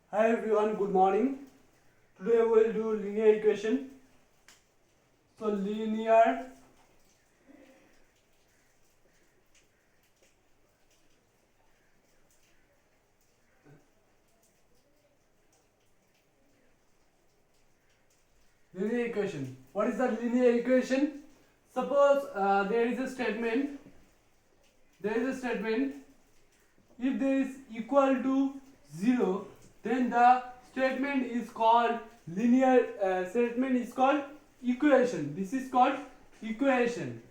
Hi everyone, good morning. Today we will do linear equation. So linear equation. What is the linear equation? Suppose there is a statement. If there is equal to 0, then the statement is called linear. Statement is called equation. This is called equation.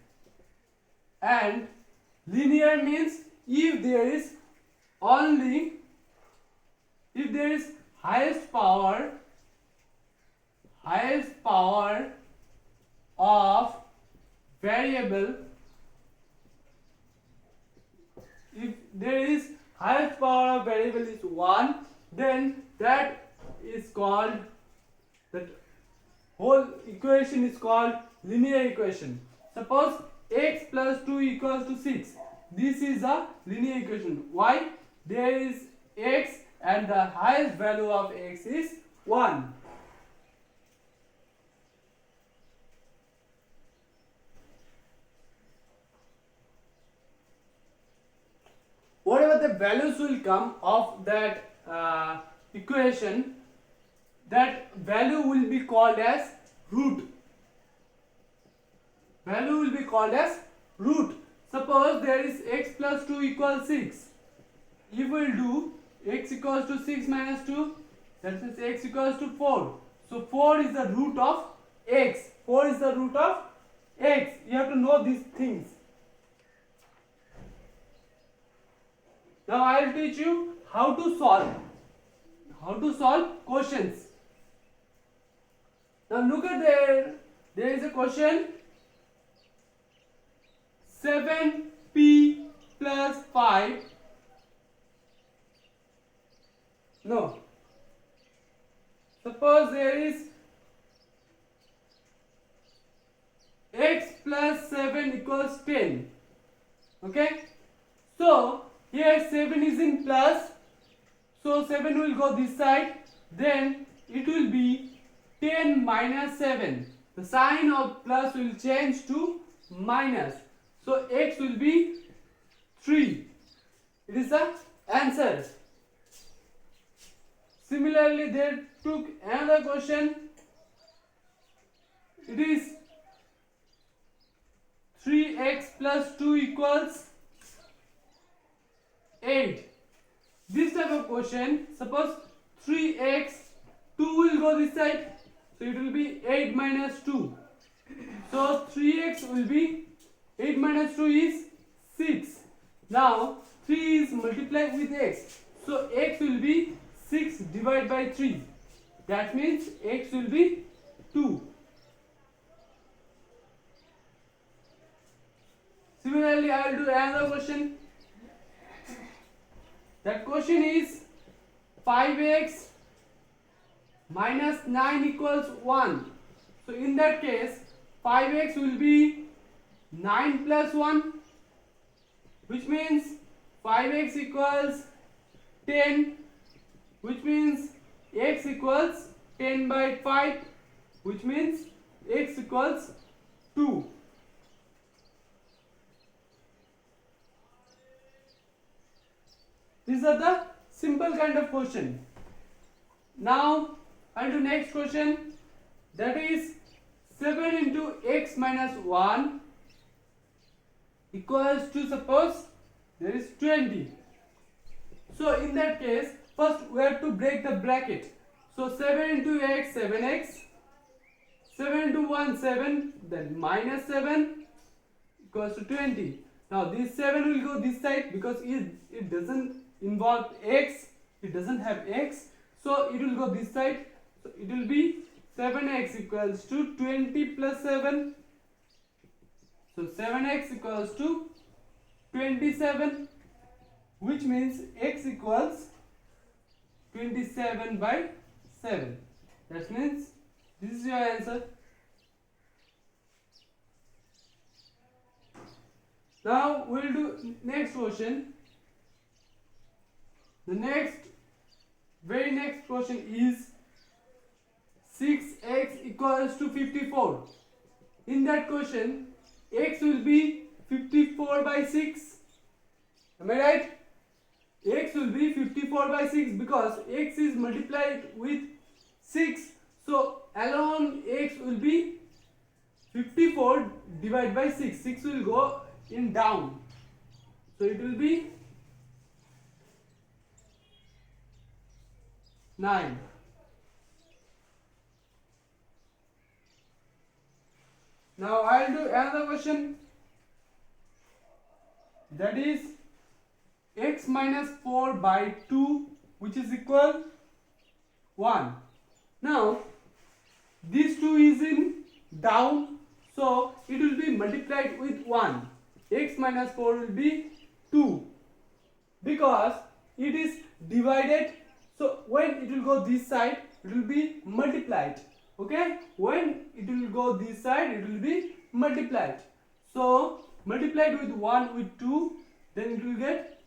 And linear means if there is only if there is highest power of variable, if there is highest power of variable is 1, then that is called, that whole equation is called linear equation. Suppose x plus 2 equals to 6. This is a linear equation. Why? There is x and the highest value of x is 1. Whatever the values will come of that equation, that value will be called as root. Suppose there is x plus 2 equals 6. If we will do x equals to 6 minus 2, that means x equals to 4. So 4 is the root of x. You have to know these things. Now I will teach you how to solve questions. Now look at there is a question. 7p plus 5. No. Suppose there is x plus 7 equals 10. Okay. So here 7 is in plus. So 7 will go this side. Then it will be 10 minus 7. The sign of plus will change to minus. So x will be 3. It is the answer. Similarly, they took another question. It is 3x plus 2 equals 8. This type of question, suppose 3x, 2 will go this side. So it will be 8 minus 2. So 3x will be 8 minus 2 is 6. Now 3 is multiplied with x. So x will be 6 divided by 3. That means x will be 2. Similarly, I will do another question. That question is 5x minus 9 equals 1. So in that case, 5x will be 9 plus 1, which means 5x equals 10, which means x equals 10 by 5, which means x equals 2. These are the simple kind of question. Now I'll do next question. That is 7 into x minus 1 equals to, suppose there is 20. So in that case, first we have to break the bracket. So 7 into x, 7x. 7 into 1, 7. Then minus 7 equals to 20. Now this 7 will go this side because it doesn't involve x. It doesn't have x. So it will go this side. So it will be 7x equals to 20 plus 7. So 7x equals to 27, which means x equals 27 by 7. That means this is your answer. Now we will do next question. The next very next question is 6x equals to 54. In that question, x will be 54 by 6. Am I right? X will be 54 by 6 because x is multiplied with 6. So along x will be 54 divided by 6. 6 will go in down. So it will be 9. Now I will do another question. That is x minus 4 by 2, which is equal 1. Now this 2 is in down, so it will be multiplied with 1. X minus 4 will be 2 because it is divided. So when it will go this side, it will be multiplied. Okay, when it will go this side, it will be multiplied. So multiplied with 1 with 2, then it will get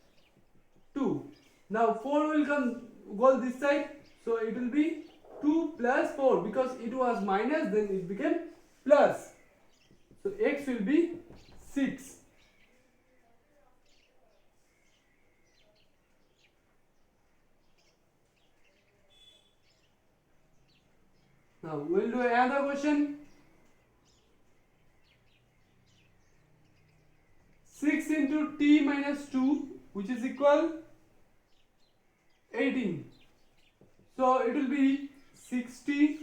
2. Now 4 will go this side, so it will be 2 plus 4 because it was minus, then it became plus. So x will be 6. Now we will do another question. 6 into t minus 2, which is equal 18. So it will be 60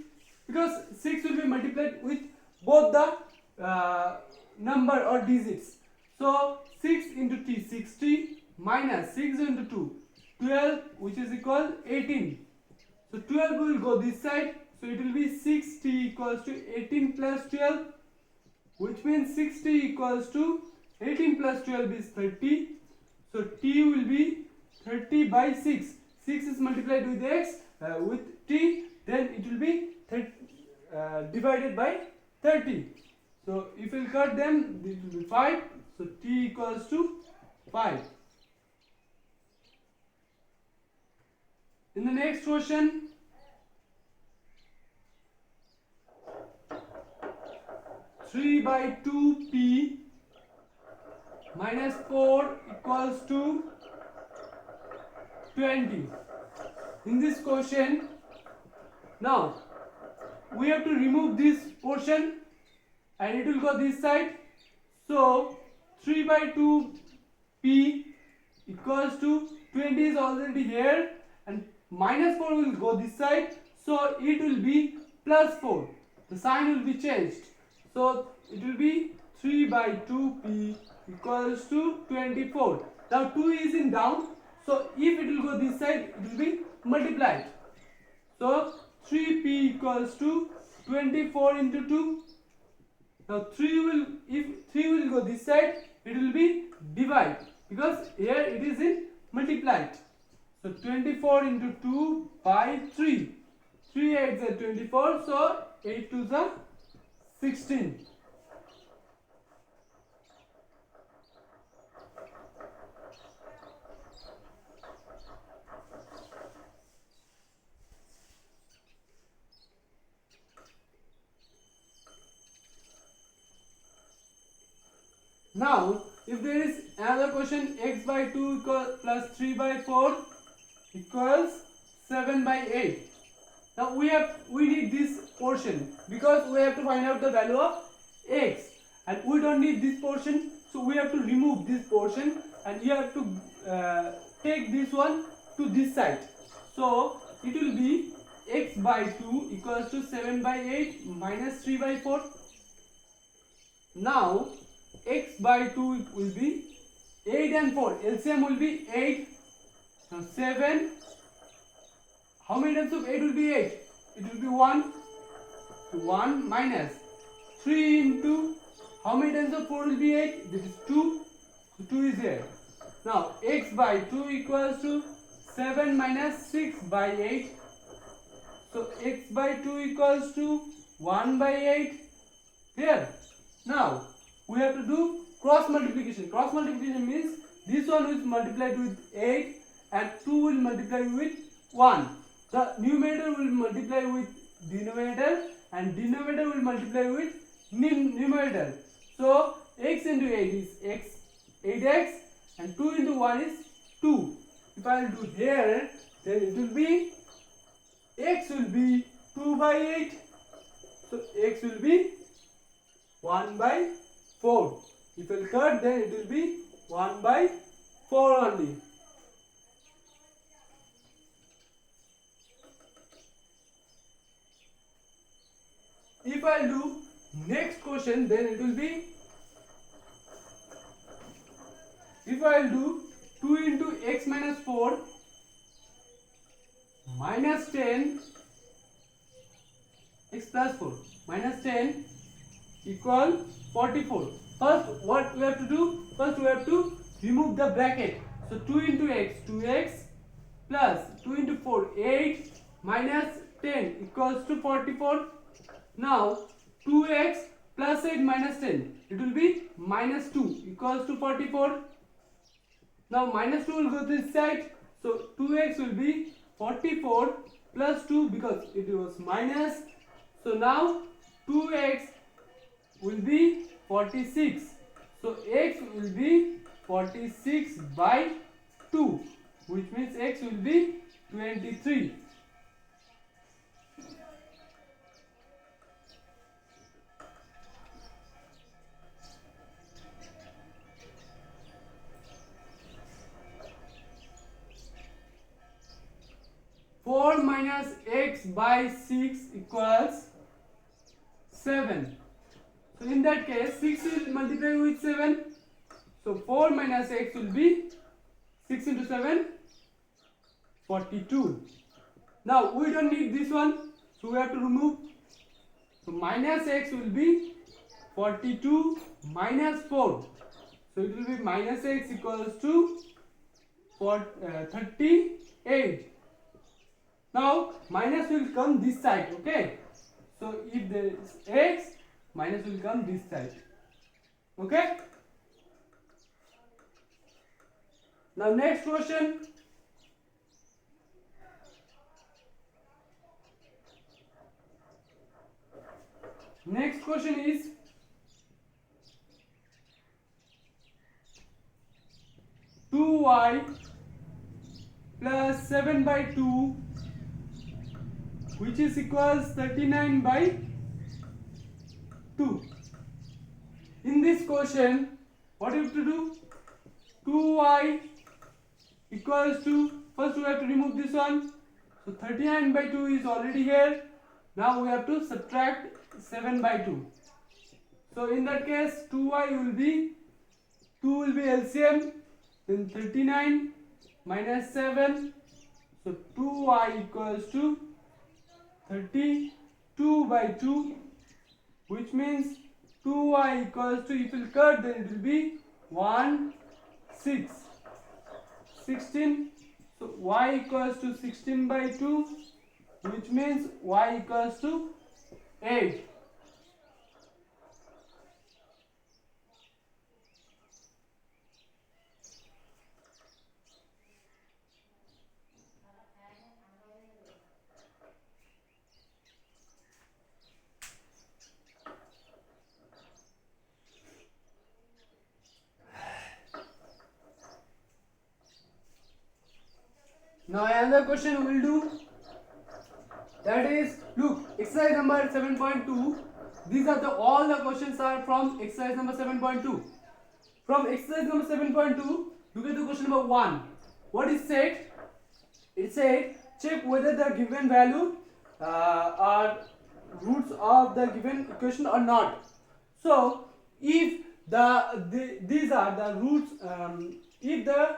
because 6 will be multiplied with both the number or digits. So 6 into t 60 minus 6 into 2 12, which is equal 18. So 12 will go this side. So it will be 60 equals to 18 plus 12, which means 60 equals to 18 plus 12 is 30. So t will be 30 by 6. 6 is multiplied with x with t, then it will be 30, divided by 30. So if we cut them, it will be 5. So t equals to 5. In the next question, three by 2p minus 4 equals to 20. In this question, now we have to remove this portion and it will go this side. So 3 by 2p equals to 20 is already here and minus 4 will go this side. So it will be plus 4. The sign will be changed. So it will be 3 by 2p equals to 24. Now 2 is in down. So if it will go this side, it will be multiplied. So 3p equals to 24 into 2. Now if 3 will go this side, it will be divide because here it is in multiplied. So 24 into 2 by 3. 3 8s are 24. So 8 2s are 16. Now, if there is another question, x by 2 plus 3 by 4 equals 7 by 8. Now we need this portion because we have to find out the value of x, and we don't need this portion, so we have to remove this portion and you have to take this one to this side. So it will be x by 2 equals to 7 by 8 minus 3 by 4. Now x by 2 will be 8 and 4. LCM will be 8. Now 7. How many times of 8 will be 8? It will be 1. 1 minus 3 into how many times of 4 will be 8? This is 2. So 2 is here. Now x by 2 equals to 7 minus 6 by 8. So x by 2 equals to 1 by 8. Here. Now we have to do cross multiplication. Cross multiplication means this one is multiplied with 8 and 2 will multiply with 1. the numerator will multiply with denominator and denominator will multiply with numerator. So x into 8 is x, 8x, and 2 into 1 is 2. If I will do here, then it will be x will be 2 by 8. So x will be 1 by 4. If I will cut, then it will be 1 by 4 only. If I do next question, then it will be, if I do 2 into x minus 4 minus 10 x plus 4 minus 10 equal 44. First what we have to do? First we have to remove the bracket. So 2 into x, 2x, plus 2 into 4, 8, minus 10 equals to 44. Now 2x plus 8 minus 10, it will be minus 2 equals to 44. Now minus 2 will go this side, so 2x will be 44 plus 2 because it was minus. So now 2x will be 46. So x will be 46 by 2, which means x will be 23. Four minus x by 6 equals 7. So in that case 6 will multiply with 7. So 4 minus x will be 6 into 7, 42. Now we don't need this one, so we have to remove. So minus x will be 42 minus 4. So it will be minus x equals to 38. Now minus will come this side, okay? So if there is x, minus will come this side, okay? Now next question. Next question is two y plus 7 by 2, which is equals 39 by 2. In this question, what you have to do? 2y equals to, first we have to remove this one. So 39 by 2 is already here. Now we have to subtract 7 by 2. So in that case 2y will be, 2 will be LCM, then 39 minus 7. So 2y equals to 32 by 2, which means 2y equals to, if you cut, then it will be 1, 6, 16. So y equals to 16 by 2, which means y equals to 8. Now another question we will do, that is, look, exercise number 7.2. These are all the questions are from exercise number 7.2. From exercise number 7.2, look at the question number 1. What is said? It said, check whether the given value are roots of the given equation or not. So if these are the roots, if the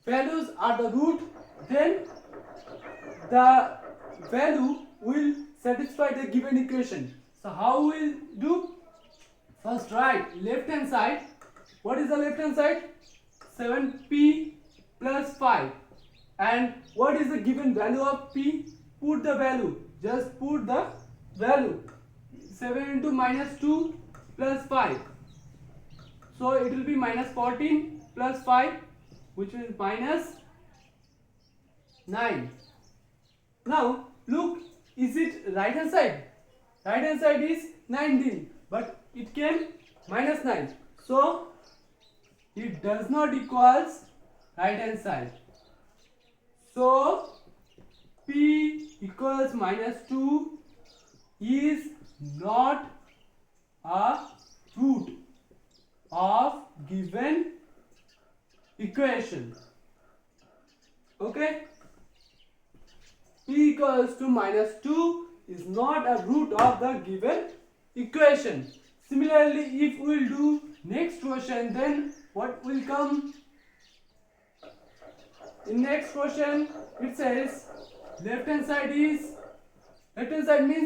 values are the root, then the value will satisfy the given equation. So how we'll do? First write left hand side. What is the left hand side? 7p plus 5. And what is the given value of p? Put the value. Just put the value. 7 into minus 2 plus 5. So it will be minus 14 plus 5, which is minus 9. Now look, is it right hand side? Right hand side is 19, but it came minus 9. So it does not equals right hand side. So P equals minus 2 is not a root of given equation. Okay? P equals to minus 2 is not a root of the given equation. Similarly, if we will do next question, then what will come? In next question, it says left hand side means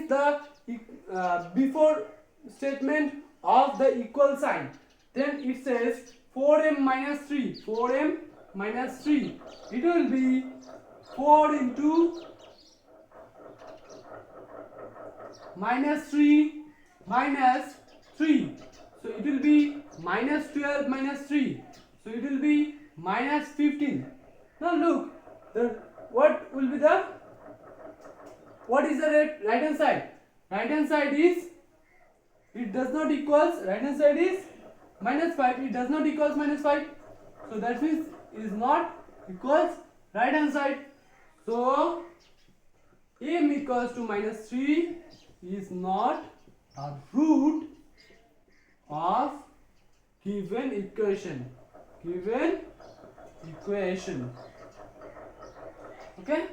the before statement of the equal sign. Then it says 4m minus 3. 4m minus 3. It will be 4 into minus 3 minus 3. So it will be minus 12 minus 3. So it will be minus 15. Now look, what is the right hand side? Right hand side is, it does not equals, right hand side is minus 5. It does not equals minus 5. So that means it is not equals right hand side. So m equals to minus 3 is not a root of given equation. Okay?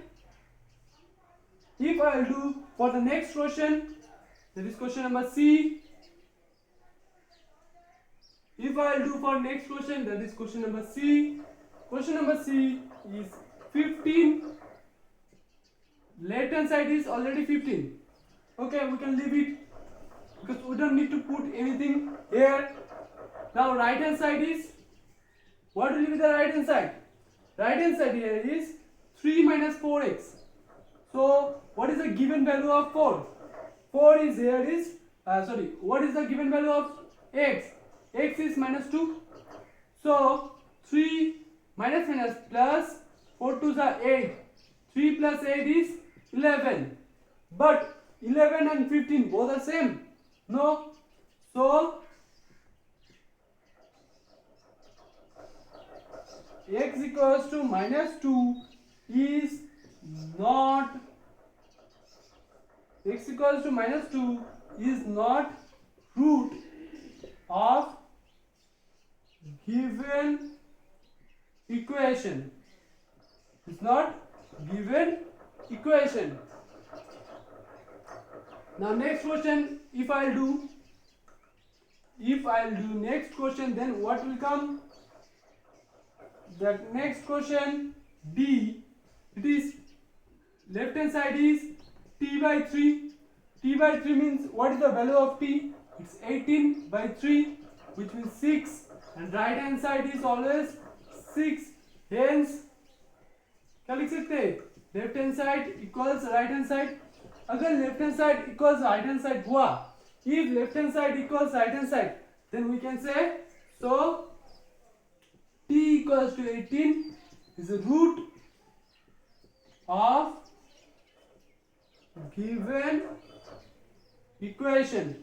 If I will do for the next question, that is question number C. If I will do for next question, that is question number C. Question number C is 15. Left hand side is already 15. Okay, we can leave it because we don't need to put anything here. Now right hand side is, what will be the right hand side? Right hand side here is 3 minus 4x. So what is the given value of 4? 4 is here is, what is the given value of x? X is minus 2. So 3 minus plus 4 2s are 8. 3 plus 8 is 11. But 11 and 15 both are same? No. So x equals to minus 2 is not root of given equation. It's not given equation. Now next question, if I'll do next question, then what will come? The next question D, it is left hand side is t by 3. T by 3 means what is the value of t? It's 18 by 3, which means 6, and right hand side is always 6. Hence क्या लिख सकते हैं? Left hand side equals right hand side. अगर left hand side equals right hand side हुआ, if left hand side equals right hand side, then we can say, so t equals to 18 is a root of given equation.